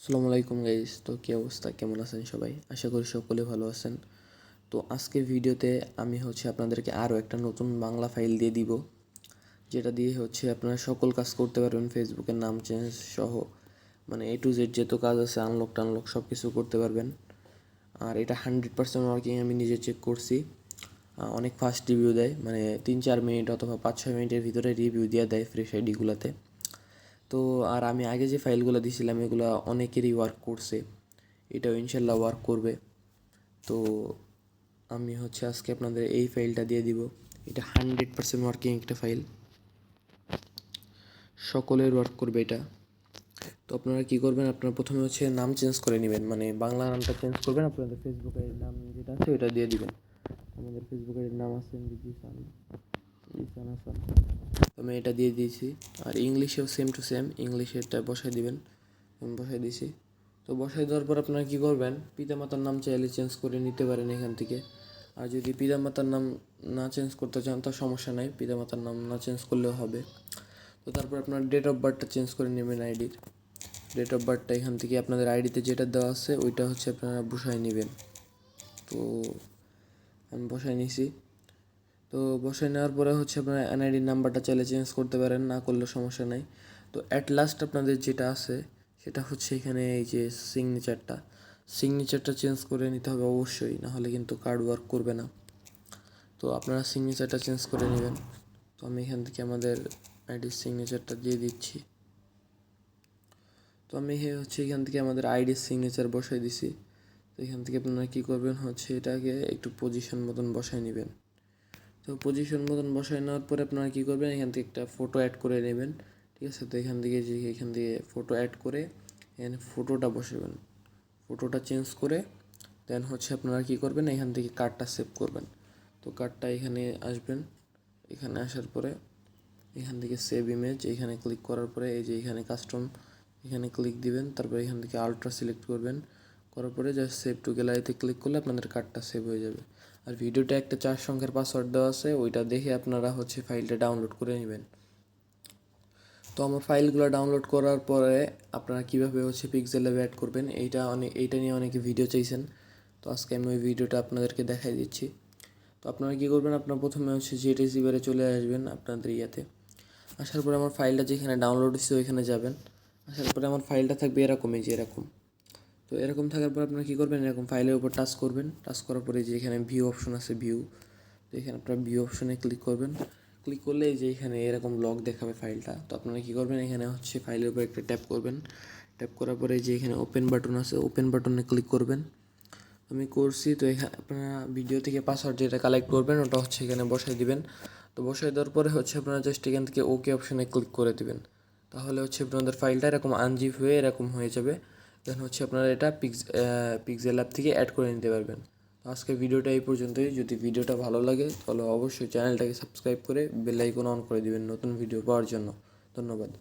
আসসালামু আলাইকুম গাইস। তো কী অবস্থা, কেমন আছেন সবাই? আশা করি সকলে ভালো আছেন। তো আজকের ভিডিওতে আমি আপনাদেরকে আরও একটা নতুন বাংলা ফাইল দিয়ে দিব, যেটা দিয়ে আপনারা সকল কাজ করতে পারবেন। ফেসবুকের নাম চেঞ্জ সহ মানে A to Z যত কাজ আছে, আনলক টানলক সব কিছু করতে পারবেন। আর এটা 100% ওয়ার্কিং, আমি নিজে চেক করছি। অনেক ফাস্ট রিভিউ দেয়, মানে 3-4 মিনিট অথবা 5-6 মিনিটের ভিতরে রিভিউ দিয়ে দেয় ফ্রেশ আইডিগুলোতে। তো আর আমি আগে যে ফাইলগুলো দিয়েছিলাম এগুলো অনেকেরই ওয়ার্ক করছে, এটাও ইনশাল্লাহ ওয়ার্ক করবে। তো আমি আজকে আপনাদের এই ফাইলটা দিয়ে দিব। এটা 100% ওয়ার্কিং একটা ফাইল, সকলের ওয়ার্ক করবে এটা। তো আপনারা কী করবেন, আপনারা প্রথমে নাম চেঞ্জ করে নেবেন, মানে বাংলা নামটা চেঞ্জ করবেন। আপনাদের ফেসবুকের নাম যেটা আছে ওটা দিয়ে দিবেন। আমাদের ফেসবুকের নাম আছে জিসান হাসান, আমি এটা দিয়ে দিয়েছি। আর ইংলিশেও সেম টু সেম, ইংলিশেরটা বসাই দিবেন। আমি বসাই দিয়েছি। তো বসাই দেওয়ার পর আপনারা কী করবেন, পিতামাতার নাম চাইলে চেঞ্জ করে নিতে পারেন এখান থেকে। আর যদি পিতামাতার নাম না চেঞ্জ করতে চান তো সমস্যা নাই, পিতামাতার নাম না চেঞ্জ করলেও হবে। তো তারপর আপনার ডেট অফ বার্থটা চেঞ্জ করে নেবেন। আইডির ডেট অফ বার্থটা এখান থেকে আপনাদের আইডিতে যেটা দেওয়া আছে ওইটা আপনারা বসায় নেবেন। তো আমি বসাই নিয়েছি। তো বসায় নেওয়ার পরে আপনারা এনআইডি নাম্বারটা চাইলে চেঞ্জ করতে পারেন, না করলে সমস্যা নাই। তো অ্যাট লাস্ট আপনাদের যেটা আছে সেটা এখানে এই যে সিগনেচারটা চেঞ্জ করে নিতে হবে অবশ্যই, না হলে কিন্তু কার্ড ওয়ার্ক করবে না। তো আপনারা সিগনেচারটা চেঞ্জ করে নেবেন। তো আমি এখান থেকে আমাদের আইডির সিগনেচারটা দিয়ে দিচ্ছি। তো আমি এখান থেকে আমাদের আইডির সিগনেচার বসাই দিছি। তো এখান থেকে আপনারা কী করবেন, এটাকে একটু পজিশন মতন বসায় নেবেন। তো পজিশন মতন বসায় নেওয়ার পরে আপনারা কী করবেন, এখান থেকে একটা ফটো অ্যাড করে নেবেন। ঠিক আছে, তো এখান থেকে ফটো অ্যাড করে এখানে ফটোটা বসাবেন। ফটোটা চেঞ্জ করে দেন আপনারা কী করবেন, এখান থেকে কার্ডটা সেভ করবেন। তো কার্ডটা এখানে আসবেন। এখানে আসার পরে এখান থেকে সেভ ইমেজ, এখানে ক্লিক করার পরে এই যে এখানে কাস্টম, এখানে ক্লিক দিবেন। তারপরে এখান থেকে আলট্রা সিলেক্ট করবেন। করার পরে জাস্ট সেভ টু গ্যালারিতে ক্লিক করলে আপনাদের কার্ডটা সেভ হয়ে যাবে। আর ভিডিওটা একটা 4 সংখ্যার পাসওয়ার্ড দেওয়া আছে, ওইটা দেখে আপনারা ফাইলটা ডাউনলোড করে নেবেন। তো আমার ফাইলগুলো ডাউনলোড করার পরে আপনারা কীভাবে পিক্সেল ল্যাব অ্যাড করবেন এইটা নিয়ে অনেকে ভিডিও চাইছেন। তো আজকে আমি ওই ভিডিওটা আপনাদেরকে দেখাই দিচ্ছি। তো আপনারা কী করবেন, আপনারা প্রথমে জেড রিসিভারে চলে আসবেন আপনাদের ইয়াতে। আসার পরে আমার ফাইলটা যেখানে ডাউনলোড হচ্ছে ওইখানে যাবেন। আসার পরে আমার ফাইলটা থাকবে এরকমই, যে এরকম। তো এরকম থাকার পর আপনারা কী করবেন, এরকম ফাইলের উপর টাচ করবেন। টাচ করার পরে যে এখানে ভিউ অপশন আছে, ভিউ, তো এখানে আপনারা ভিউ অপশনে ক্লিক করবেন। ক্লিক করলে এই যে এখানে এরকম লগ দেখাবে ফাইলটা। তো আপনারা কী করবেন, এখানে ফাইলের উপর একটা ট্যাপ করবেন। ট্যাপ করার পরে যে এখানে ওপেন বাটন আছে, ওপেন বাটনে ক্লিক করবেন। আমি করছি। তো এখানে আপনারা ভিডিও থেকে পাসওয়ার্ড যেটা কালেক্ট করবেন ওটা এখানে বসাই দিবেন। তো বসাই দেওয়ার পরে আপনারা জাস্ট এখান থেকে ওকে অপশনে ক্লিক করে দিবেন। তাহলে আপনাদের ফাইলটা এরকম আনজিপ হয়ে এরকম হয়ে যাবে। দেন আপনারা এটা পিক্সেল ল্যাব থেকে অ্যাড করে নিতে পারবেন। তো আজকে ভিডিওটা এই পর্যন্তই। যদি ভিডিওটা ভালো লাগে তাহলে অবশ্যই চ্যানেলটাকে সাবস্ক্রাইব করে বেল আইকন অন করে দিবেন নতুন ভিডিও পাওয়ার জন্য। ধন্যবাদ।